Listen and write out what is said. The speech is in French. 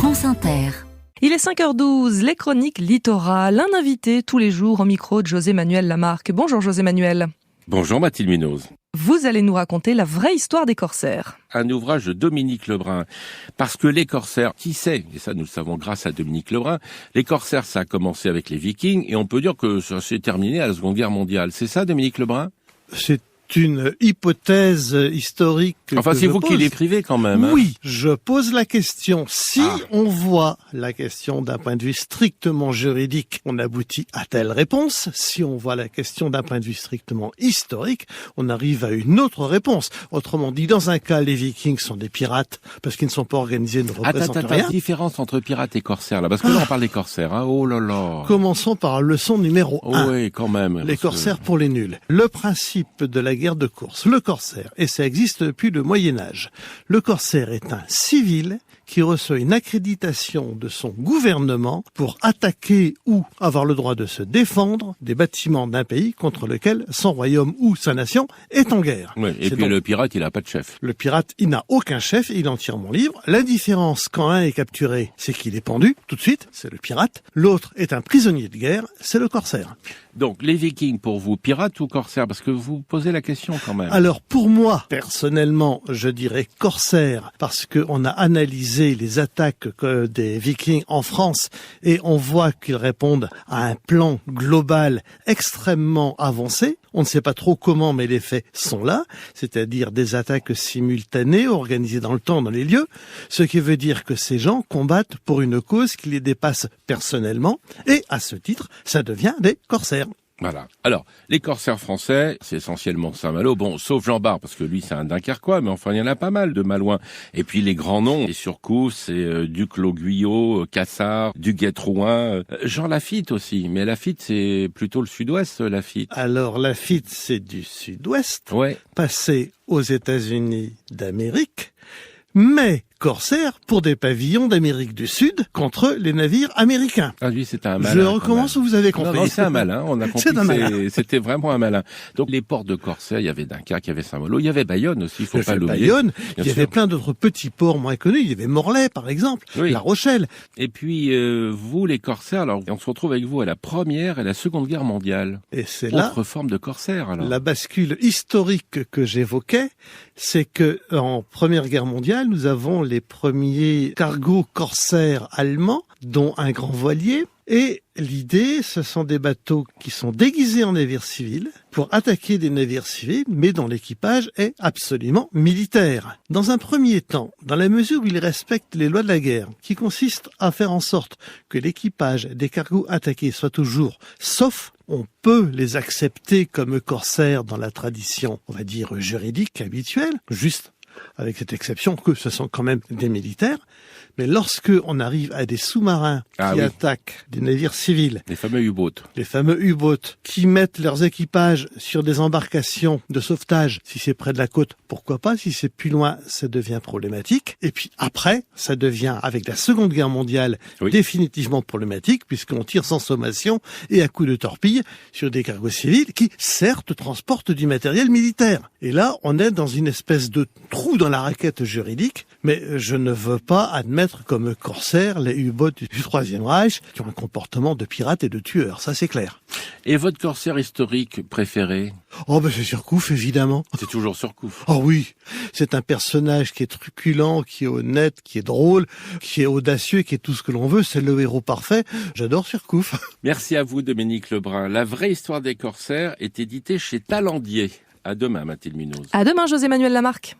France Inter. Il est 5h12, les chroniques littorales, un invité tous les jours au micro de José-Manuel Lamarque. Bonjour José-Manuel. Bonjour Mathilde Munoz. Vous allez nous raconter la vraie histoire des corsaires. Un ouvrage de Dominique Lebrun. Parce que les corsaires, qui sait, et ça nous le savons grâce à Dominique Lebrun, les corsaires ça a commencé avec les Vikings et on peut dire que ça s'est terminé à la Seconde Guerre mondiale. C'est ça Dominique Lebrun ? C'est une hypothèse historique. Enfin, c'est vous qui l'écrivez quand même. Oui, je pose la question. Si on voit la question d'un point de vue strictement juridique, on aboutit à telle réponse. Si on voit la question d'un point de vue strictement historique, on arrive à une autre réponse. Autrement dit, dans un cas, les Vikings sont des pirates parce qu'ils ne sont pas organisés, ne représentent rien. Différence entre pirates et corsaires là, parce que là on parle des corsaires. Hein. Oh là là. Commençons par leçon numéro 1. Oui, quand même. Les corsaires pour les nuls. Le principe de la guerre de course. Le corsaire, et ça existe depuis le Moyen-Âge. Le corsaire est un civil qui reçoit une accréditation de son gouvernement pour attaquer ou avoir le droit de se défendre des bâtiments d'un pays contre lequel son royaume ou sa nation est en guerre. Oui, et puis le pirate, il n'a pas de chef. Le pirate, il n'a aucun chef, il est entièrement libre. La différence quand un est capturé, c'est qu'il est pendu tout de suite, c'est le pirate. L'autre est un prisonnier de guerre, c'est le corsaire. Donc les Vikings pour vous, pirates ou corsaires ? Parce que vous posez la question quand même. Alors pour moi, personnellement, je dirais corsaire, parce qu'on a analysé les attaques des Vikings en France et on voit qu'ils répondent à un plan global extrêmement avancé. On ne sait pas trop comment, mais les faits sont là, c'est-à-dire des attaques simultanées, organisées dans le temps, dans les lieux, ce qui veut dire que ces gens combattent pour une cause qui les dépasse personnellement, et à ce titre, ça devient des corsaires. Voilà. Alors, les corsaires français, c'est essentiellement Saint-Malo. Bon, sauf Jean Bart, parce que lui, c'est un Dunkerquois, mais enfin, il y en a pas mal de Malouins. Et puis, les grands noms, les Surcouf, c'est Duclos Guyot, Cassard, Duguay-Trouin, Jean Lafitte aussi. Mais Lafitte, c'est plutôt le sud-ouest, Lafitte. Alors, Lafitte, c'est du sud-ouest, ouais. Passé aux États-Unis d'Amérique, mais corsaire pour des pavillons d'Amérique du Sud contre les navires américains. Ah lui, c'était un malin. Je recommence ou vous avez compris ? Non, c'est un malin. On a compris que c'était vraiment un malin. Donc les ports de corsaires, il y avait Dunkerque, il y avait Saint-Malo, il y avait Bayonne aussi, il faut pas l'oublier. Bayonne, il y avait plein d'autres petits ports moins connus. Il y avait Morlaix, par exemple, La Rochelle. Et puis vous, les corsaires, alors on se retrouve avec vous à la Première et la Seconde Guerre mondiale. Et c'est là autre forme de corsaire. Alors la bascule historique que j'évoquais, c'est que en Première Guerre mondiale, nous avons les premiers cargos corsaires allemands, dont un grand voilier. Et l'idée, ce sont des bateaux qui sont déguisés en navires civils pour attaquer des navires civils, mais dont l'équipage est absolument militaire. Dans un premier temps, dans la mesure où ils respectent les lois de la guerre, qui consistent à faire en sorte que l'équipage des cargos attaqués soit toujours sauf, on peut les accepter comme corsaires dans la tradition, on va dire, juridique habituelle, juste avec cette exception que ce sont quand même des militaires. Mais lorsque on arrive à des sous-marins qui attaquent des navires civils, les fameux U-boats, qui mettent leurs équipages sur des embarcations de sauvetage, si c'est près de la côte, pourquoi pas, si c'est plus loin, ça devient problématique. Et puis après, ça devient, avec la Seconde Guerre mondiale, définitivement problématique, puisqu'on tire sans sommation et à coups de torpille sur des cargos civils qui, certes, transportent du matériel militaire. Et là, on est dans une espèce de trou dans la raquette juridique, mais je ne veux pas admettre comme corsaires les U-boats du Troisième Reich qui ont un comportement de pirates et de tueurs, ça c'est clair. Et votre corsaire historique préféré ? Oh c'est Surcouf, évidemment. C'est toujours Surcouf. Oh oui, c'est un personnage qui est truculent, qui est honnête, qui est drôle, qui est audacieux, qui est tout ce que l'on veut, c'est le héros parfait. J'adore Surcouf. Merci à vous Dominique Lebrun. La vraie histoire des corsaires est éditée chez Talendier. À demain Mathilde Munoz. À demain José-Manuel Lamarque.